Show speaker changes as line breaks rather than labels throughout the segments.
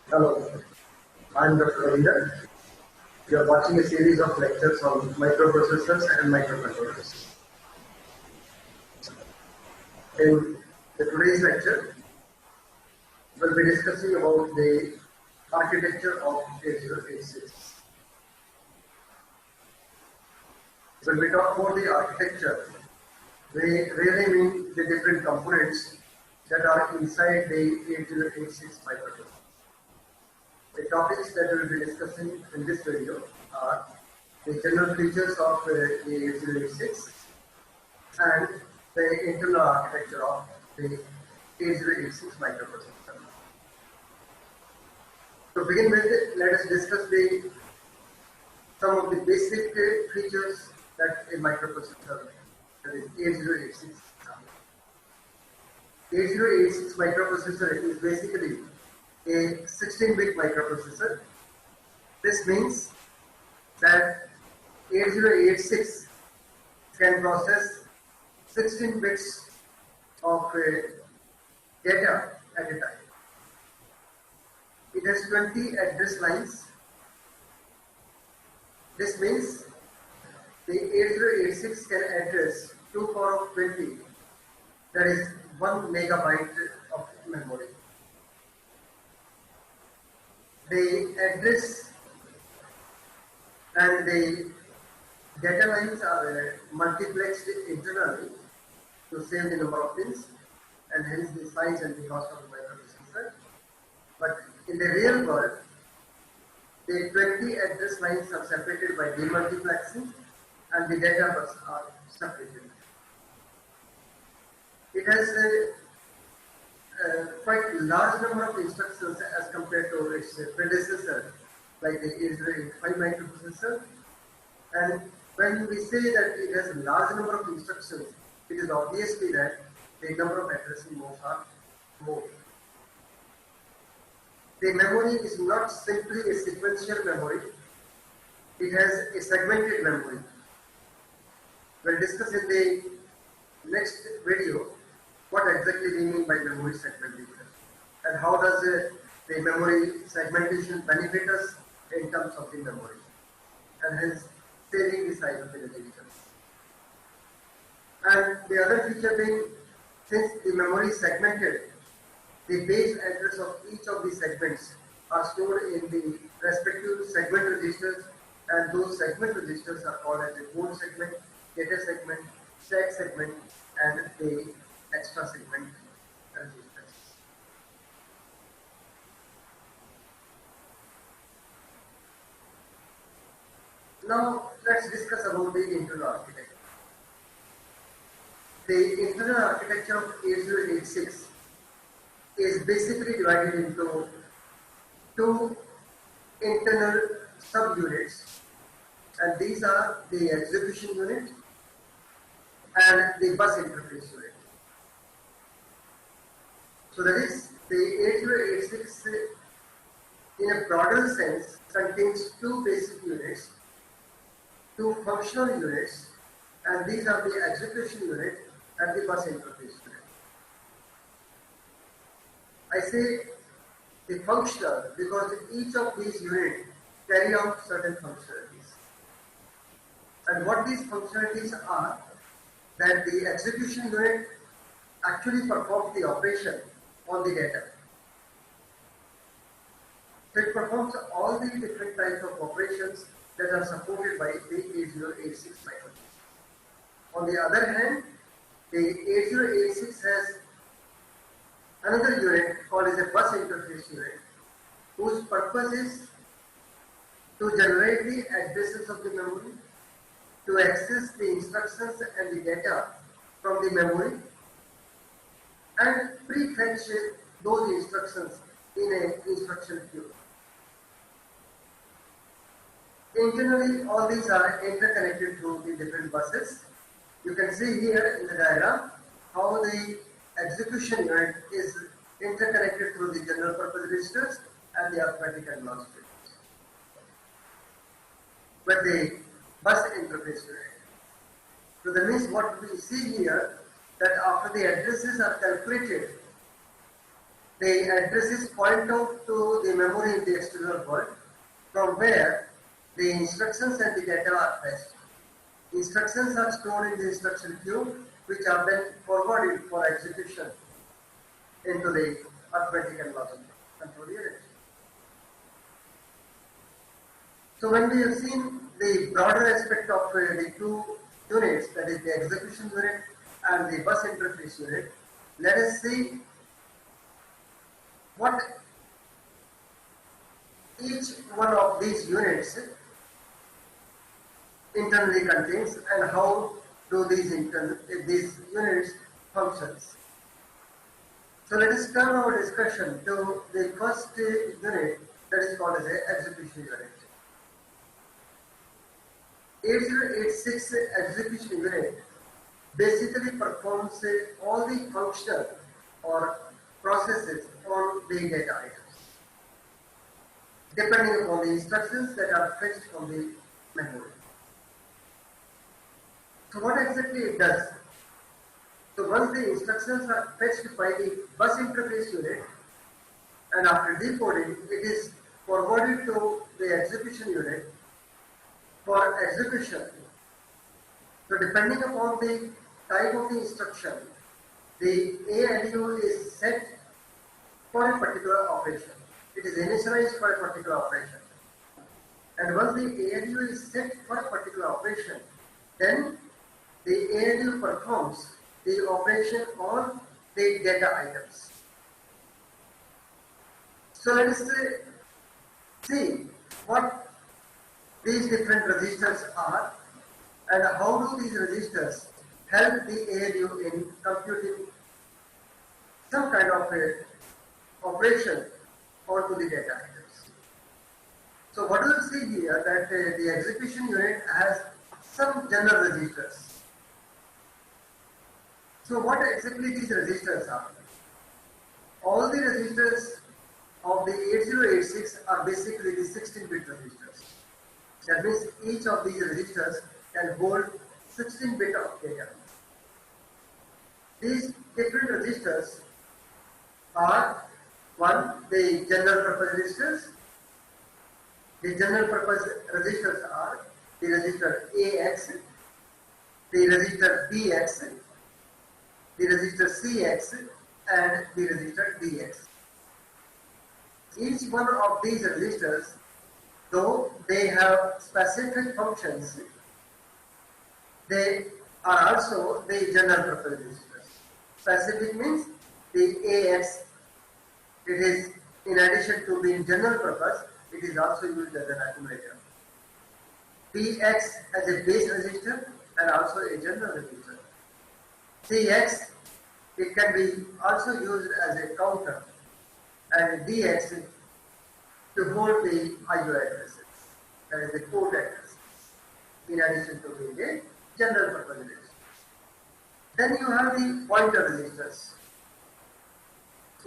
Hello, I'm Dr. Ravinder. You are watching a series of lectures on microprocessors and microcontrollers. In today's lecture, we'll be discussing about the architecture of 8086. When we talk about the architecture, we really mean the different components that are inside the 8086 microprocessor. The topics that we will be discussing in this video are the general features of the 8086 and the internal architecture of the 8086 microprocessor. To begin with, let us discuss some of the basic features that a microprocessor, that is 8086. 8086 microprocessor is basically a 16-bit microprocessor. This means that 8086 can process 16 bits of data at a time. It has 20 address lines. This means the 8086 can address 2 power of 20, that is 1 megabyte of memory. The address and the data lines are multiplexed internally to save the number of pins and hence the size and the cost of the microprocessor. But in the real world, the 20 address lines are separated by demultiplexing and the data bus are separated. It has a quite large number of instructions as compared to its predecessor, like the 8085 microprocessor. And when we say that it has a large number of instructions, it is obviously that the number of addressing modes are more. The memory is not simply a sequential memory, it has a segmented memory. We'll discuss in the next video what exactly we mean by memory segmentation and how does the memory segmentation benefit us in terms of the memory and hence saving the size of the register. And the other feature being, since the memory is segmented, the base address of each of these segments are stored in the respective segment registers, and those segment registers are called as the code segment, data segment, stack segment, and the extra segment registers. Now let's discuss about the internal architecture. The internal architecture of 8086 is basically divided into two internal subunits, and these are the execution unit and the bus interface unit. So that is, the 8086 in a broader sense contains two basic units, two functional units, and these are the execution unit and the bus interface unit. I say the functional because each of these units carry out certain functionalities. And what these functionalities are, that the execution unit actually performs the operation on the data. So it performs all the different types of operations that are supported by the 8086 microprocessor. On the other hand, the 8086 has another unit called as a bus interface unit, whose purpose is to generate the addresses of the memory, to access the instructions and the data from the memory, and prefetch those instructions in an instruction queue. Internally, all these are interconnected through the different buses. You can see here in the diagram how the execution unit is interconnected through the general purpose registers and the arithmetic and logic registers. But the bus interface unit. So that means what we see here, that after the addresses are calculated, the addresses point out to the memory in the external world, from where the instructions and the data are fetched. Instructions are stored in the instruction queue, which are then forwarded for execution into the arithmetic and logic control unit. So when we have seen the broader aspect of the two units, that is the execution unit and the bus interface unit, let us see what each one of these units internally contains and how do these units functions. So let us turn our discussion to the first unit, that is called as the execution unit. 8086 execution unit basically performs all the functional or processes on the data items, depending upon the instructions that are fetched from the memory. So what exactly it does? So once the instructions are fetched by the bus interface unit, and after decoding, it is forwarded to the execution unit for execution. So depending upon the type of the instruction, the ALU is set for a particular operation. It is initialized for a particular operation. And once the ALU is set for a particular operation, then the ALU performs the operation on the data items. So let us see what these different registers are and how do these registers help the ALU in computing some kind of a operation onto the data items. So what do you see here, that the execution unit has some general registers. So what exactly these registers are? All the registers of the 8086 are basically the 16-bit registers. That means each of these registers can hold 16-bit of data. These different registers are, one, the general purpose registers. The general purpose registers are the register AX, the register BX, the register CX, and the register DX. Each one of these registers, though they have specific functions, they are also the general purpose registers. Specific means the AX, it is, in addition to being general purpose, it is also used as an accumulator. BX as a base register and also a general register. CX, it can be also used as a counter, and DX to hold the IO addresses, that is the port address, in addition to being a general purpose register. Then you have the pointer registers.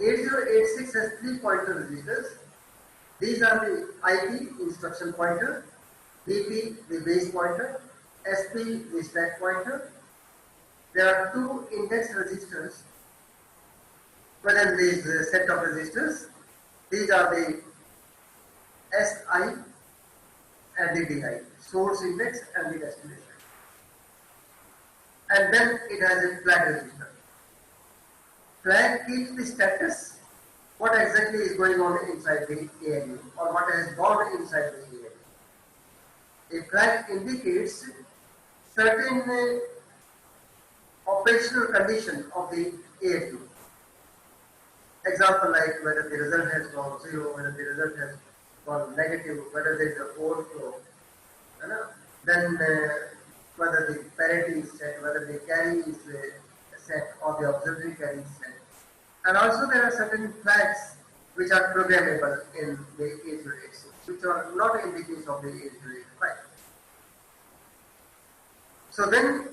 8086 has 3 pointer registers. These are the IP, instruction pointer, BP, the base pointer, SP, the stack pointer. There are 2 index registers within this set of registers. These are the SI and the DI, source index and the destination. And then it has a flag register. Flag keeps the status, what exactly is going on inside the ALU or what has gone inside the ALU. A flag indicates certain operational condition of the ALU. Example like whether the result has gone 0, whether the result has gone negative, whether there is an overflow, then whether the parity is set, whether the carry is set or the auxiliary carry is set. And also there are certain flags which are programmable in the 8086, which are not in the case of the 8085. So then,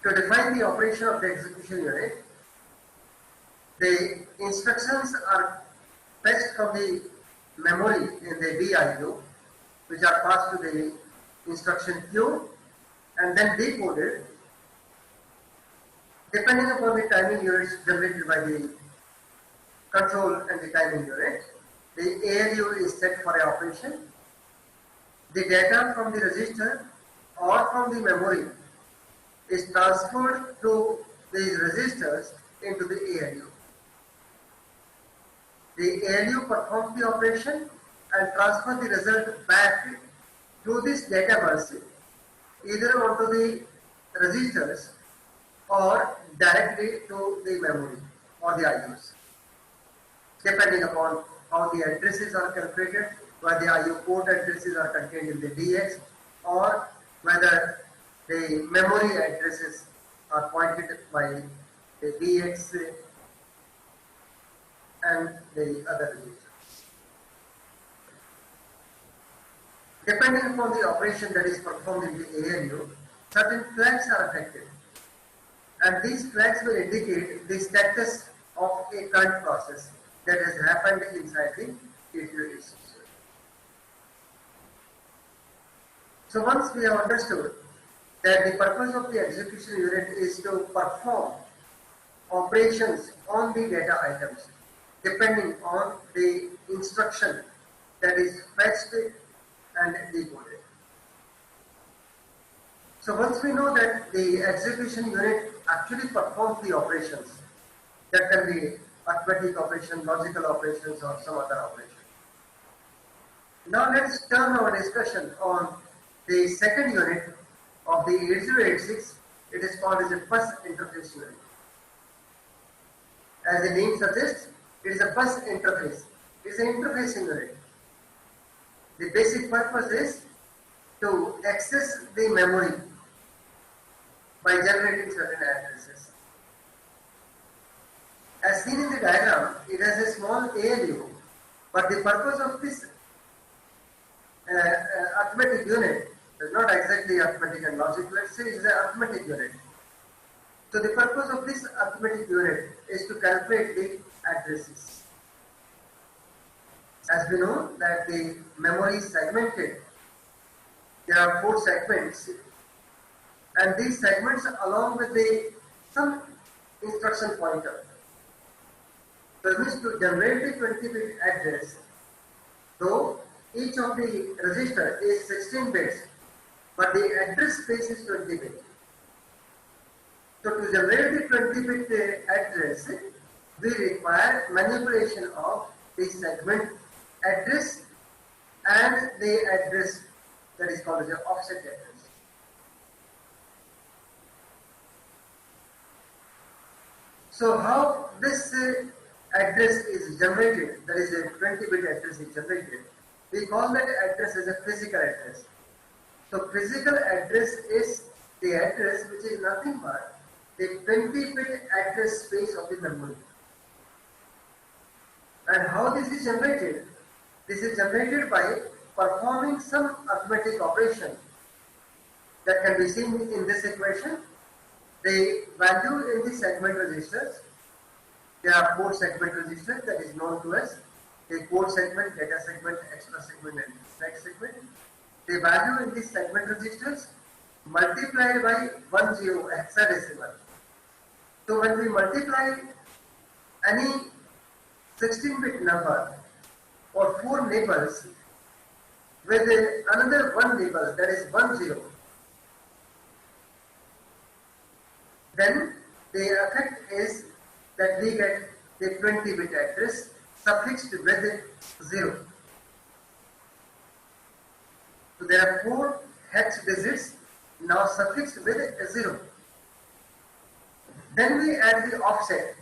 to define the operation of the execution unit, the instructions are fetched from the memory in the DIO, which are passed to the instruction queue and then decoded depending upon the timing units generated by the control and the timing unit. The ALU is set for a operation. The data from the register or from the memory is transferred through these registers into the ALU. The ALU performs the operation and transfers the result back to this data bus, either onto the registers or directly to the memory or the IOs, depending upon how the addresses are calculated, whether the IO port addresses are contained in the DX or whether the memory addresses are pointed by the DX and the other registers. Depending upon the operation that is performed in the ALU, certain flags are affected, and these flags will indicate the status of a current process that has happened inside the 8086. So once we have understood that the purpose of the execution unit is to perform operations on the data items depending on the instruction that is fetched and decoded. So once we know that the execution unit actually performs the operations, that can be arithmetic operation, logical operations or some other operation. Now let's turn our discussion on the second unit of the 8086. It is called as a bus interface unit. As the name suggests, it is a bus interface. It is an interfacing unit. The basic purpose is to access the memory by generating certain addresses. As seen in the diagram, it has a small ALU, but the purpose of this arithmetic unit is not exactly arithmetic and logic. Let's say it is an arithmetic unit. So the purpose of this arithmetic unit is to calculate the addresses. As we know that the memory is segmented, there are 4 segments, and these segments along with some instruction pointer. So it means to generate the 20-bit address, though each of the register is 16 bits, but the address space is 20 bits. So to generate the 20-bit address, we require manipulation of the segment address and the address that is called as the offset address. So how this address is generated, that is a 20-bit address is generated, we call that address as a physical address. So physical address is the address which is nothing but the 20-bit address space of the memory. And how this is generated? This is generated by performing some arithmetic operation that can be seen in this equation. The value in the segment registers, there are 4 segment registers that is known to us, the code segment, data segment, extra segment and flag segment. The value in these segment registers multiplied by 10 hexadecimal. So when we multiply any 16-bit number or 4 nibbles with another 1 nibble, that is 10, then the effect is that we get the 20-bit address suffixed with 0. So there are 4 hex digits now suffixed with 0. Then we add the offset.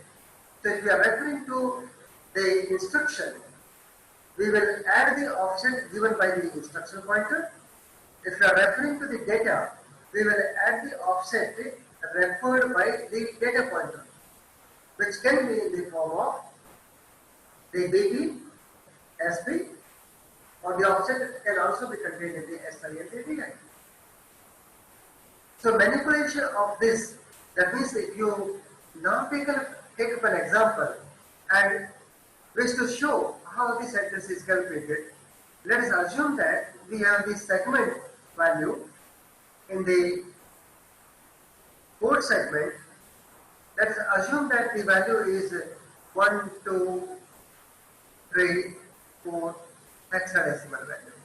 So if we are referring to the instruction, we will add the offset given by the instruction pointer. If we are referring to the data, we will add the offset referred by the data pointer, which can be in the form of the BP, SP, or the offset can also be contained in the SI and the DI. So manipulation of this, that means if you now take up an example and wish to show how this address is calculated, let us assume that we have the segment value in the code segment. Let us assume that the value is 1, 2, 24 hexadecimal value.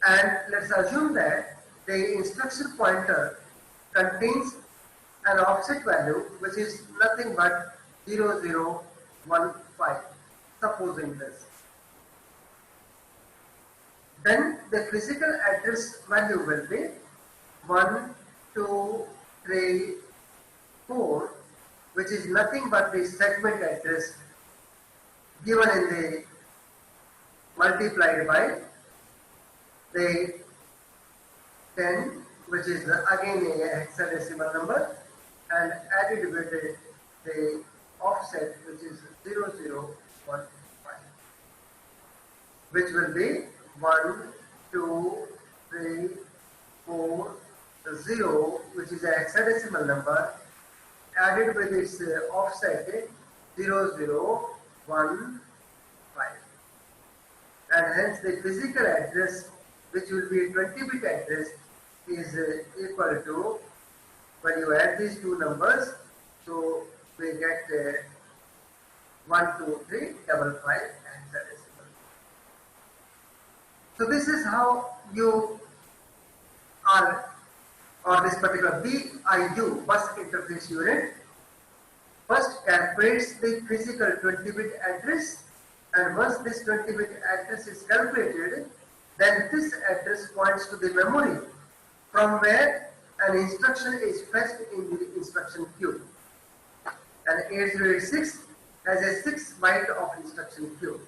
And let's assume that the instruction pointer contains an offset value which is nothing but 0015, supposing this. Then the physical address value will be 1, 2, 3, 4, which is nothing but the segment address given in the multiplied by the 10, which is again a hexadecimal number, and added with the offset, which is 0015, which will be 1, 2, 3, 4, 0, which is a hexadecimal number, added with its offset 0015, and hence the physical address, which will be a 20-bit address, is equal to, when you add these two numbers, so we get 12355 hexadecimal. So this is how you are, or this particular BIU, bus interface unit, first calculates the physical 20-bit address, and once this 20-bit address is calculated, then this address points to the memory from where an instruction is fetched in the instruction queue. And 8086 has a 6 byte of instruction queue.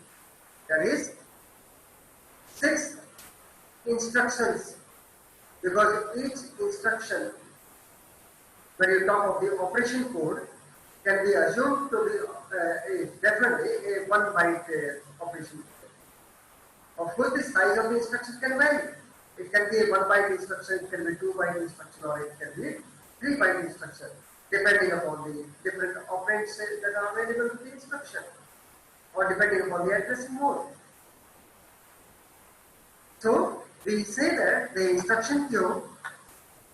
That is 6 instructions, because each instruction, when you talk of the operation code, can be assumed to be definitely a 1 byte operation code. Of course, the size of the instructions can vary. It can be a 1 byte instruction, it can be 2 byte instruction, or it can be 3 byte instruction, depending upon the different operands that are available to the instruction, or depending upon the addressing mode. So we say that the instruction queue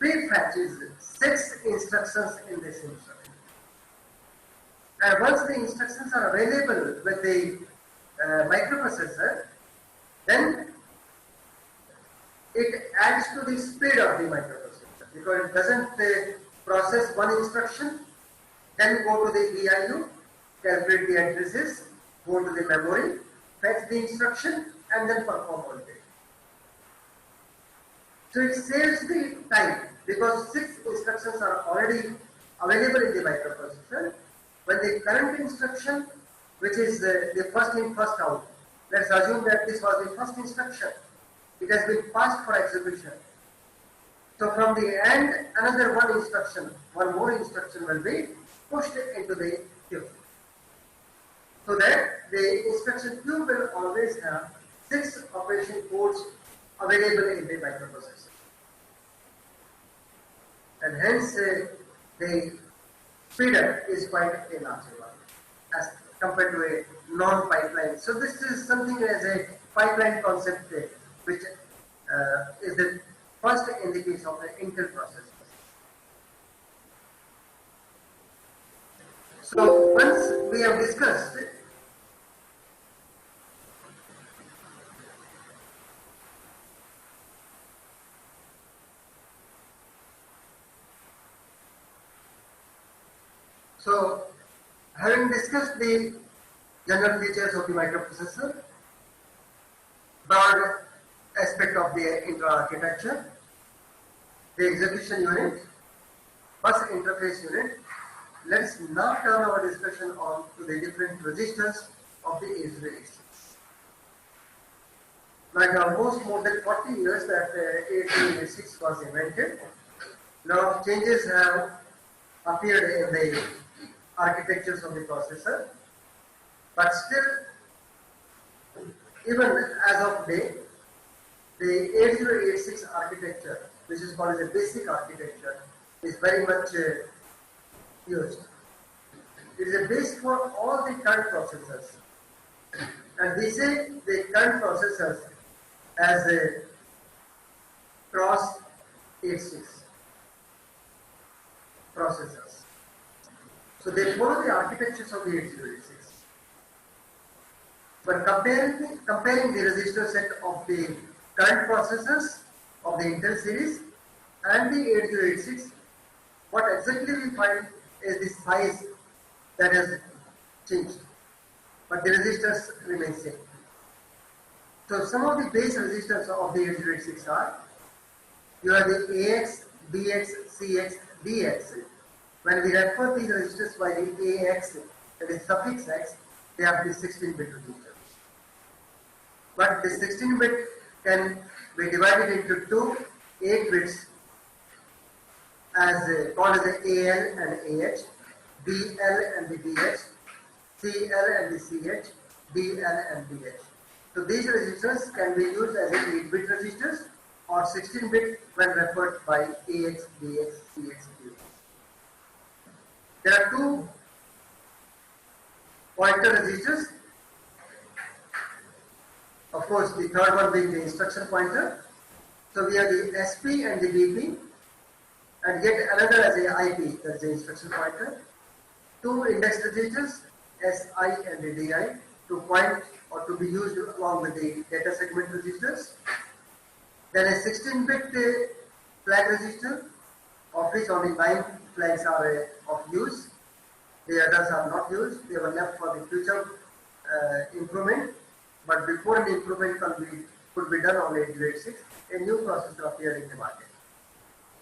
prefetches 6 instructions in this instruction. And once the instructions are available with the microprocessor, then it adds to the speed of the microprocessor, because it doesn't process one instruction, then go to the BIU, calculate the addresses, go to the memory, fetch the instruction, and then perform all it. So it saves the time, because 6 instructions are already available in the microprocessor. When the current instruction, which is the first in, first out, let's assume that this was the first instruction, it has been passed for execution. So from the end, another one more instruction will be pushed into the queue. So that the instruction queue will always have 6 operation codes available in the microprocessor. And hence the speedup is quite a large one as compared to a non-pipeline. So this is something as a pipeline concept which is the first in the case of the Intel processors. So once we have discussed having discussed the general features of the microprocessor, broad aspect of the Intel architecture, the execution unit, bus interface unit, let's now turn our discussion on to the different registers of the 8086. Like almost more than 40 years that 8086 was invented, a lot of changes have appeared in the architectures of the processor, but still, even as of today, the 8086 architecture, which is called as a basic architecture, is very much used. It is a base for all the current processors, and we say the current processors as a cross 86 processors. So they follow the architectures of the 8086. But comparing the register set of the current processors of the Intel series and the 8086, what exactly we find is the size that has changed, but the registers remain same. So some of the base registers of the 8086 are, you have the AX, BX, CX, DX. When we refer these registers by the AX, that is suffix X, they are the 16-bit register. But the 16-bit can be divided into two 8 bits as called as the AL and AH, BL and the BH, CL and the CH, DL and DH. So these registers can be used as 8-bit registers or 16-bit when referred by AX, BX, CX, DX. There are two pointer registers. Of course, the third one being the instruction pointer. So we have the SP and the BP, and yet another as a IP, that is the instruction pointer. Two index registers, SI and the DI, to point or to be used along with the data segment registers. Then a 16-bit flag register, of which only 9 flags are of use. The others are not used. They were left for the future improvement. But before an improvement could be done on 8086, a new processor appeared in the market.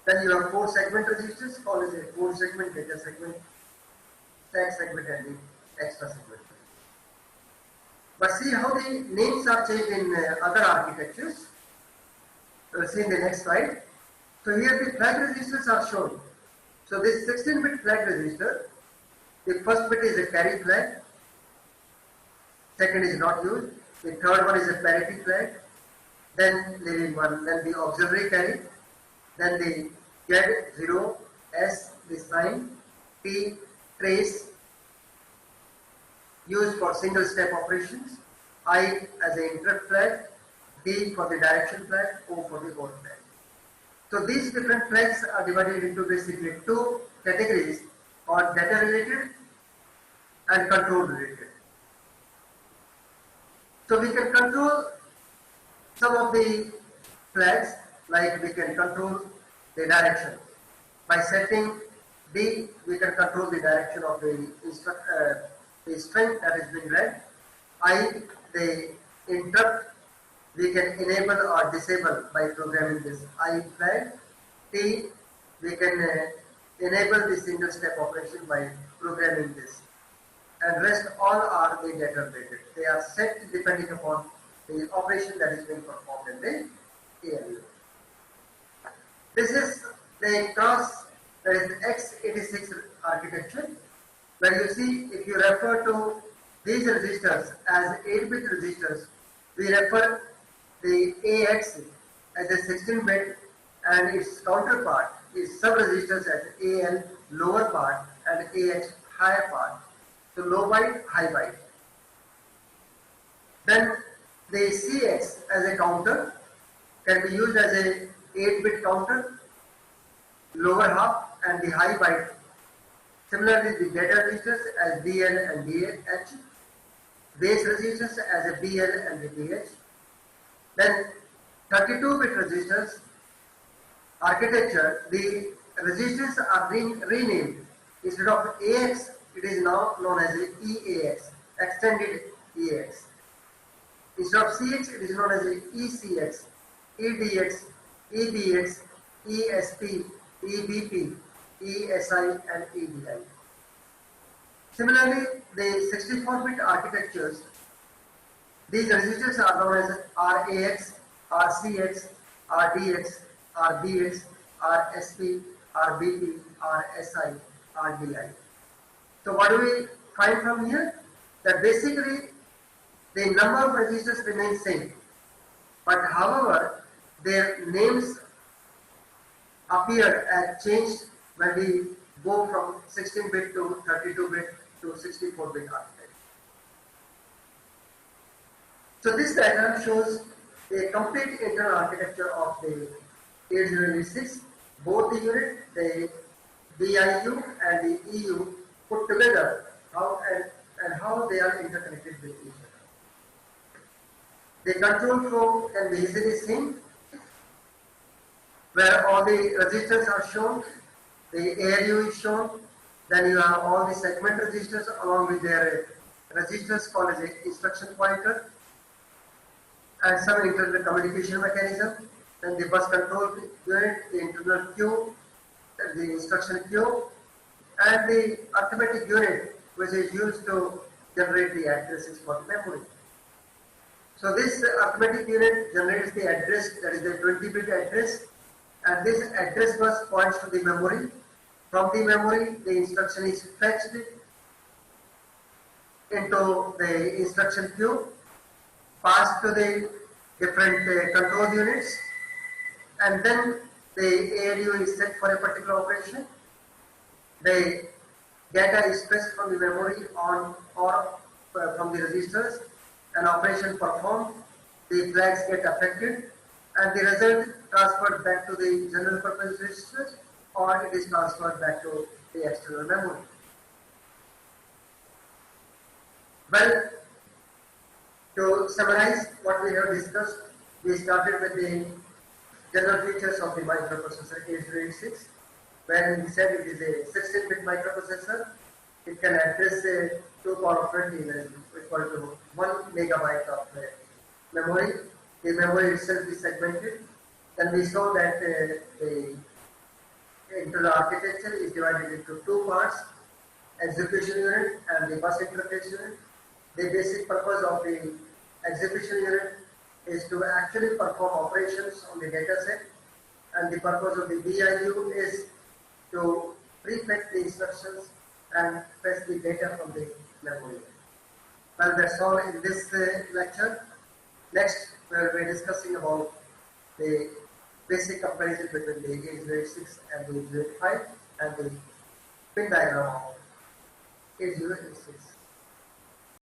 Then you have 4 segment registers called as a 4 segment, data segment, stack segment, and the extra segment. But see how the names are changed in other architectures. We'll see in the next slide. So here the flag registers are shown. So this 16-bit flag register, the first bit is a carry flag, second is not used, the third one is a parity flag, then leaving one, then the auxiliary carry, then the get 0, S, the sign, T, trace, used for single step operations, I as an interrupt flag, D for the direction flag, O for the hold flag. So these different flags are divided into basically 2 categories, or data related and control related. So we can control some of the flags, like we can control the direction. By setting D, we can control the direction of the string that is being read. I, the interrupt, we can enable or disable by programming this I flag. T, we can enable the single step operation by programming this. And rest all are the data related. They are set depending upon the operation that is being performed in the ALU. This is the cross, that is the x86 architecture, where you see if you refer to these registers as 8-bit registers, we refer the AX as a 16-bit and its counterpart is sub-registers as AL lower part and AH higher part. So low byte, high byte. Then the CX as a counter can be used as a 8-bit counter, lower half and the high byte. Similarly, the data registers as DL and DH, base registers as a BL and the DH. Then 32-bit registers architecture, the registers are being renamed. Instead of AX, it is now known as EAX, extended EAX. Instead of CX, it is known as ECX, EDX, EBX, ESP, EBP, ESI, and EDI. Similarly, the 64-bit architectures, these registers are known as RAX, RCX, RDX, RBX, RSP, RBP, RSI, RDI. So what do we find from here? That basically the number of registers remain same, but however their names appeared as changed when we go from 16-bit to 32-bit to 64-bit architecture. So this diagram shows the complete internal architecture of the 8086, both the unit, the DIU and the EU put together, how and how they are interconnected with each other. The control flow can be easily seen, where all the registers are shown, the ALU is shown, then you have all the segment registers along with their registers called as a instruction pointer, and some internal communication mechanism, then the bus control unit, the internal queue, the instruction queue, and the arithmetic unit which is used to generate the addresses for the memory. So this arithmetic unit generates the address, that is the 20-bit address, and this address bus points to the memory. From the memory, the instruction is fetched into the instruction queue, passed to the different control units, and then the ALU is set for a particular operation. The data is fetched from the memory on or from the registers, an operation performed, the flags get affected, and the result transferred back to the general purpose registers, or it is transferred back to the external memory. Well, to summarize what we have discussed, we started with the general features of the microprocessor 8086. When we said it is a 16-bit microprocessor, it can address a 2 power 20 equal to 1 megabyte of memory. The memory itself is segmented. Then we saw that the internal architecture is divided into 2 parts, execution unit and the bus interface unit. The basic purpose of the execution unit is to actually perform operations on the data set, and the purpose of the BIU is to prefetch the instructions and fetch the data from the memory. Well, that's all in this lecture. Next, we will be discussing about the basic comparison between the 8086 and the 8085 and the pin diagram of 8086.